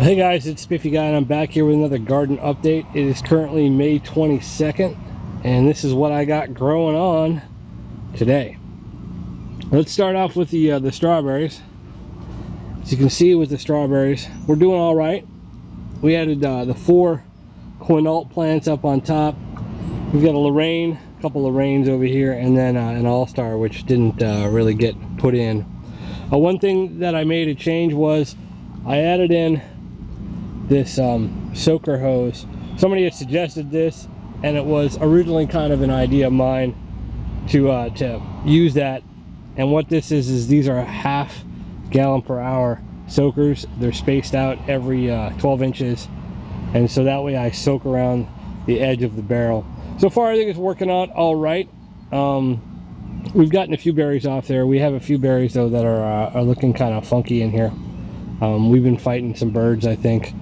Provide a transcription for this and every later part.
Hey guys, it's Spiffy Guy and I'm back here with another garden update. It is currently May 22nd and this is what I got growing on today. Let's start off with the strawberries. As you can see with the strawberries, we're doing all right. We added the 4 quinault plants up on top. We've got a Lorraine, a couple Lorraines over here, and then an All-Star which didn't really get put in. One thing that I made a change was I added in this soaker hose. Somebody had suggested this and it was originally kind of an idea of mine to use that. And what this is these are 1/2 gallon per hour soakers. They're spaced out every 12 inches, and so that way I soak around the edge of the barrel. So far I think it's working out all right. We've gotten a few berries off there. We have a few berries though that are looking kind of funky in here. We've been fighting some birds, I think.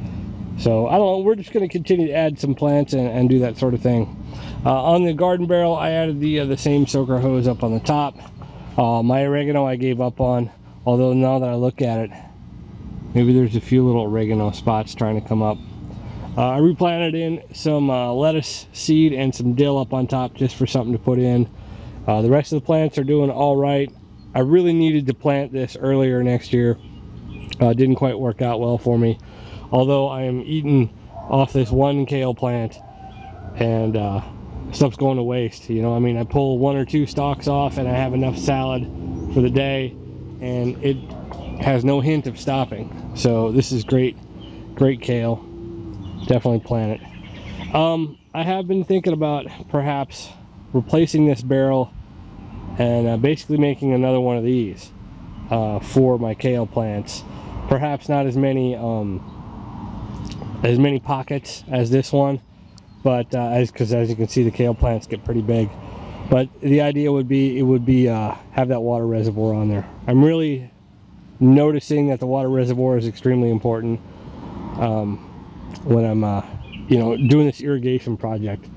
So I don't know, we're just going to continue to add some plants and do that sort of thing. On the garden barrel I added the same soaker hose up on the top. My oregano I gave up on, although now that I look at it, maybe there's a few little oregano spots trying to come up. I replanted in some lettuce seed and some dill up on top just for something to put in. The rest of the plants are doing all right. I really needed to plant this earlier next year. Didn't quite work out well for me. Although I am eating off this one kale plant and stuff's going to waste. You know, I mean, I pull 1 or 2 stalks off and I have enough salad for the day and it has no hint of stopping. So this is great kale. Definitely plant it. I have been thinking about perhaps replacing this barrel and basically making another one of these for my kale plants. Perhaps not as many pockets as this one, but because as you can see the kale plants get pretty big. But the idea would be have that water reservoir on there. I'm really noticing that the water reservoir is extremely important when I'm you know, doing this irrigation project.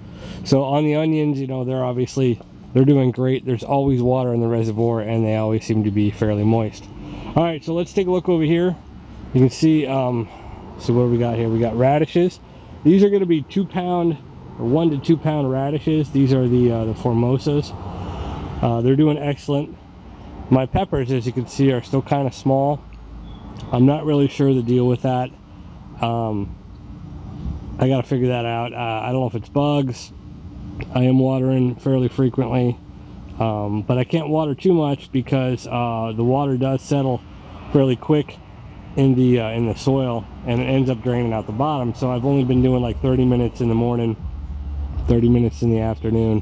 So on the onions, you know, they're doing great. There's always water in the reservoir and they always seem to be fairly moist. All right, so let's take a look over here. You can see so what do we got here? We got radishes. These are going to be 2-pound or 1 to 2 pound radishes. These are the Formosas. They're doing excellent. My peppers, as you can see, are still kind of small. I'm not really sure the deal with that. I got to figure that out. I don't know if it's bugs. I am watering fairly frequently, but I can't water too much because the water does settle fairly quick in the soil and it ends up draining out the bottom. So I've only been doing like 30 minutes in the morning, 30 minutes in the afternoon,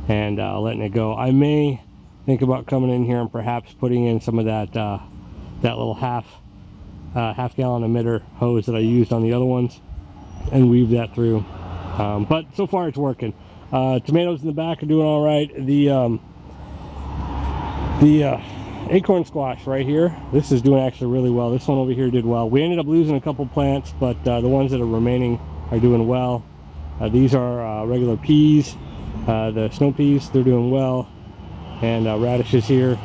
and letting it go. I may think about coming in here and perhaps putting in some of that little half gallon emitter hose that I used on the other ones and weave that through. But so far it's working. Tomatoes in the back are doing all right. The acorn squash right here, this is doing actually really well. This one over here did well. We ended up losing a couple plants, but the ones that are remaining are doing well. These are regular peas, the snow peas, they're doing well, and radishes here.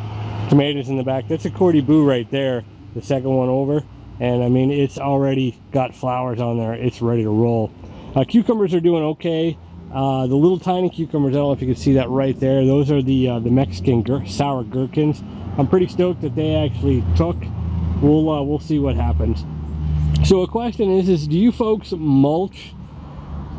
Tomatoes in the back, that's a Cordy Boo right there, the second one over, and I mean it's already got flowers on there. It's ready to roll. Cucumbers are doing okay. The little tiny cucumbers, I don't know if you can see that right there, those are the Mexican sour gherkins. I'm pretty stoked that they actually took. We'll see what happens. So a question is do you folks mulch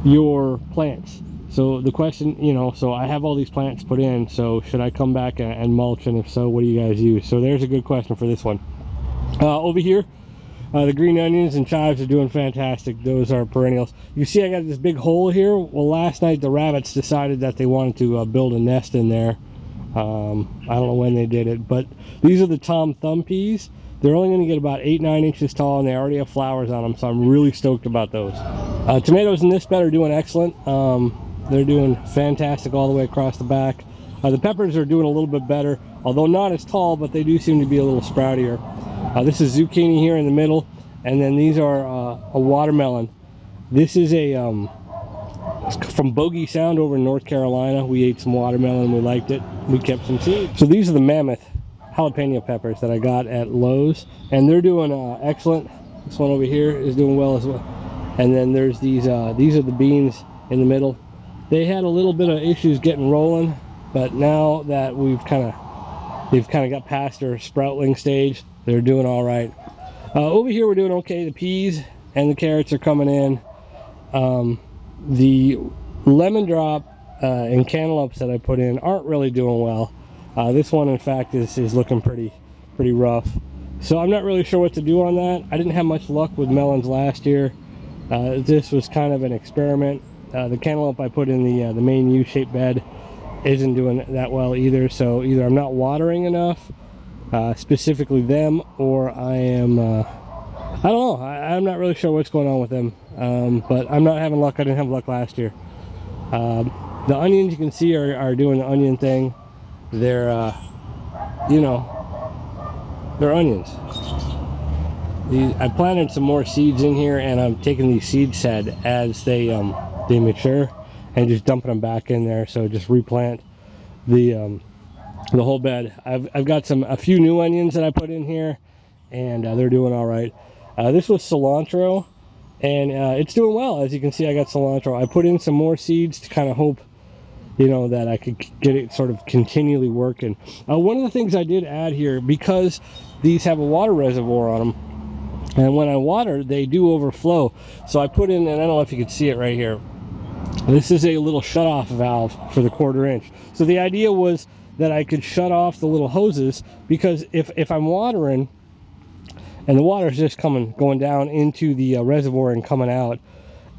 your plants? So the question, you know, so I have all these plants put in, so should I come back and mulch, and if so, what do you guys use? So there's a good question for this one. Over here, the green onions and chives are doing fantastic. Those are perennials. You see I got this big hole here. Well, last night the rabbits decided that they wanted to build a nest in there. I don't know when they did it, but these are the Tom Thumb peas. They're only going to get about 8-9 inches tall and they already have flowers on them, so I'm really stoked about those. Tomatoes in this bed are doing excellent. They're doing fantastic all the way across the back. The peppers are doing a little bit better, although not as tall, but they do seem to be a little sproutier. This is zucchini here in the middle, and then these are a watermelon. This is from Bogey Sound over in North Carolina. We ate some watermelon, we liked it. We kept some seeds. So these are the mammoth jalapeno peppers that I got at Lowe's, and they're doing excellent. This one over here is doing well as well. And then there's these are the beans in the middle. They had a little bit of issues getting rolling, but now that they've kind of got past their sprouting stage, they're doing all right. Over here we're doing okay. The peas and the carrots are coming in. The lemon drop and cantaloupes that I put in aren't really doing well. This one, in fact, is looking pretty rough. So I'm not really sure what to do on that. I didn't have much luck with melons last year. This was kind of an experiment. The cantaloupe I put in the main U-shaped bed isn't doing that well either. So either I'm not watering enough, specifically them, or I am, I don't know. I'm not really sure what's going on with them. But I'm not having luck. I didn't have luck last year. The onions, you can see, are doing the onion thing. They're, you know, they're onions. I planted some more seeds in here, and I'm taking these seed set as they mature and just dumping them back in there. So just replant the whole bed. I've got a few new onions that I put in here, and they're doing all right. This was cilantro, and it's doing well. As you can see, I got cilantro. I put in some more seeds to kind of hope, you know, that I could get it sort of continually working. One of the things I did add here, because these have a water reservoir on them, and when I water, they do overflow. So I put in, and I don't know if you can see it right here, this is a little shut-off valve for the 1/4 inch. So the idea was that I could shut off the little hoses, because if I'm watering and the water is just going down into the reservoir and coming out,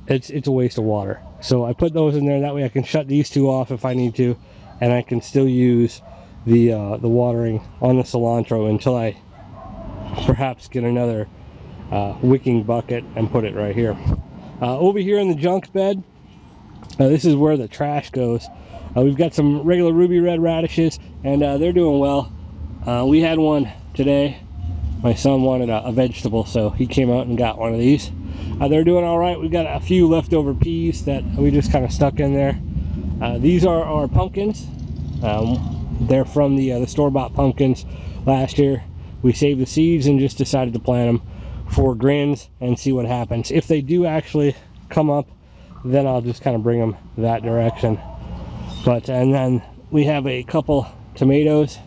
it's a waste of water. So I put those in there. That way I can shut these two off if I need to, and I can still use the watering on the cilantro until I perhaps get another wicking bucket and put it right here. Over here in the junk bed, this is where the trash goes. We've got some regular ruby red radishes, and they're doing well. We had one today. My son wanted a vegetable, so he came out and got one of these. They're doing all right. We've got a few leftover peas that we just kind of stuck in there. These are our pumpkins. They're from the store-bought pumpkins last year. We saved the seeds and just decided to plant them for grins and see what happens. If they do actually come up, then I'll just kind of bring them that direction. And then we have a couple tomatoes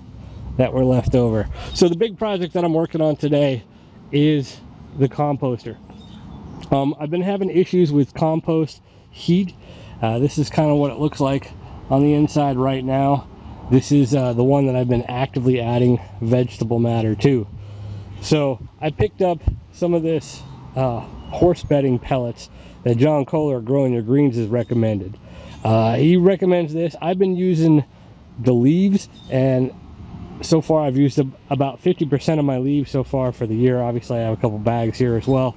that were left over. So the big project that I'm working on today is the composter. I've been having issues with compost heat. This is kind of what it looks like on the inside right now. This is the one that I've been actively adding vegetable matter to. So I picked up some of this horse bedding pellets that John Kohler, Growing Your Greens, has recommended. He recommends this. I've been using the leaves, and so far I've used about 50% of my leaves so far for the year. Obviously I have a couple bags here as well.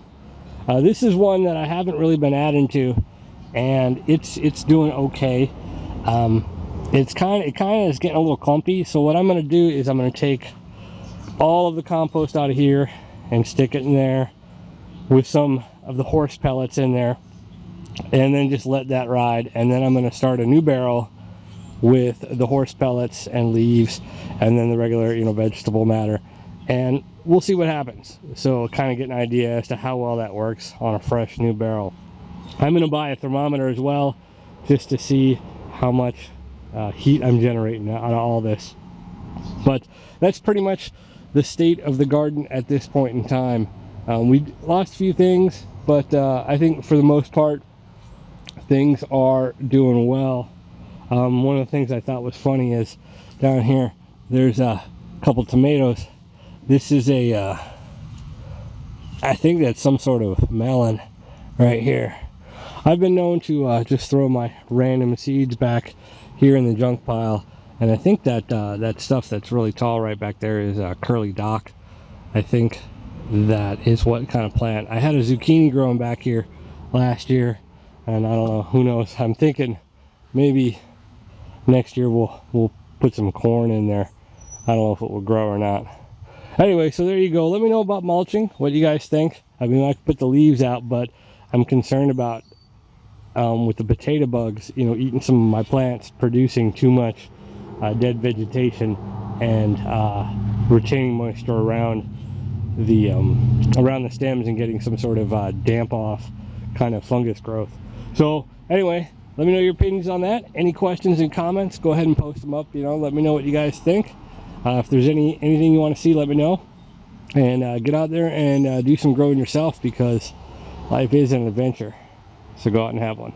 This is one that I haven't really been adding to, and it's doing okay. It kind of is getting a little clumpy. So what I'm going to do is I'm going to take all of the compost out of here and stick it in there with some of the horse pellets in there, and then just let that ride. And then I'm going to start a new barrel with the horse pellets and leaves, and then the regular, you know, vegetable matter, and we'll see what happens. So kind of get an idea as to how well that works on a fresh new barrel. I'm going to buy a thermometer as well, just to see how much heat I'm generating out of all this. But that's pretty much the state of the garden at this point in time. We lost a few things, but I think for the most part things are doing well. One of the things I thought was funny is down here there's a couple tomatoes. This is a I think that's some sort of melon right here. I've been known to just throw my random seeds back here in the junk pile, and I think that that stuff that's really tall right back there is curly dock. I think that is what kind of plant. I had a zucchini growing back here last year, and I don't know, who knows. I'm thinking maybe next year we'll put some corn in there. I don't know if it will grow or not. Anyway, so there you go. Let me know about mulching, what you guys think. I mean, I could put the leaves out, but I'm concerned about with the potato bugs, you know, eating some of my plants, producing too much dead vegetation and retaining moisture around the around the stems and getting some sort of damp off kind of fungus growth. So anyway, let me know your opinions on that. Any questions and comments, go ahead and post them up. You know, let me know what you guys think. If there's anything you want to see, let me know. And get out there and do some growing yourself, because life is an adventure. So go out and have one.